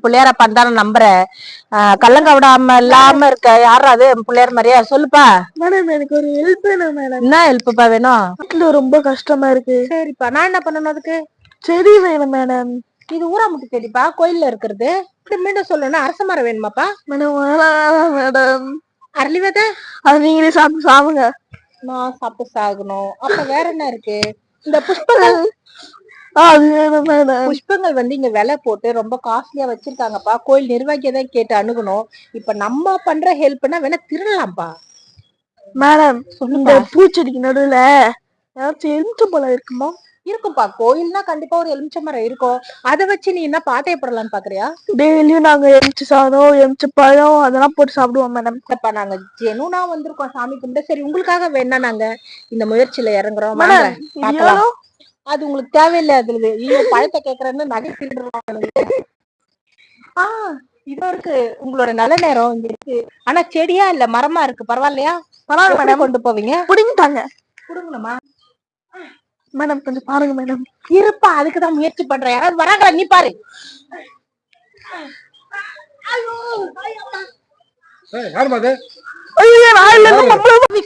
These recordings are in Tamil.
பிள்ளையார பந்தான நம்புறேன். கள்ளங்க விடாம இல்லாம இருக்க யாரும் அது பிள்ளையார் மாதிரியா சொல்லுப்பா. மேடம் எனக்கு ஒரு ஹெல்ப் வேணும் மேடம். என்ன ஹெல்ப்புப்பா வேணும்? வீட்டுல ரொம்ப கஷ்டமா இருக்கு. சரிப்பா, நான் என்ன பண்ணணும் அதுக்கு? செடி வேணும் மேடம். இது ஊராமுட்டு செடிப்பா, கோயில்ல இருக்கிறது. மீண்டும் சொல்லணும், அரச மரம் வேணுமாப்பா? மேடம் வேணாம் மேடம். அரளி விதை அது நீங்களே சாப்பிட்டு சாவுங்க. நான் சாப்பிட்டு சாகணும்? அப்ப வேற என்ன இருக்கு? இந்த புஷ்பங்கள் புஷ்பங்கள் இங்க விலை போட்டு ரொம்ப காஸ்ட்லியா வச்சிருக்காங்கப்பா. கோயில் நிர்வாகியை தான் கேட்டு அணுகணும். இப்ப நம்ம பண்ற ஹெல்ப்னா வேணா திருடலாம்ப்பா. மேடம் இந்த பூச்செடிக்கு நடுவுல ஏதாச்சும் எலுமிச்சை பழம் இருக்குமா? இருக்கும்பா, கோயில்னா கண்டிப்பா ஒரு எலுமிச்சை மரம் இருக்கும். அதை வச்சு நீ என்ன பாட்டையப்படலான்னு பாக்குறியா? டெய்லியும் நாங்க எலுமிச்சை சாதம் எலுமிச்சை பழம் அதெல்லாம் போட்டு சாப்பிடுவோம் மேடம். இல்லப்பா, நாங்க ஜெனுனா வந்திருக்கோம் சாமி கும்பிட்டு. சரி, உங்களுக்காக வேணா நாங்க இந்த முயற்சியில இறங்குறோம். அது உங்களுக்கு தேவையில்லை. அதுல ஐயோ பழத்தை கேக்குறேன்னு நகை திருடுறோம். இது இருக்கு, உங்களோட நல்ல நேரம் இங்க இருக்கு. ஆனா செடியா இல்ல மரமா இருக்கு. பரவாயில்லையா? பரவாயில்ல மேடம். கொண்டு போவீங்க? புடிங்கிட்டாங்க. புடுங்கணுமா மேடம்? கொஞ்சம் பாருங்க மேடம். இருப்பா, அதுக்குதான் முயற்சி பண்றேன். யாராவது வராங்களா? நீ பாரு.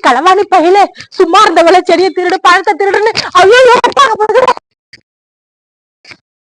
களவாணி பையில சும்மா இருந்தவள செடியை திருடு பழத்தை திருடுன்னு ஐயோ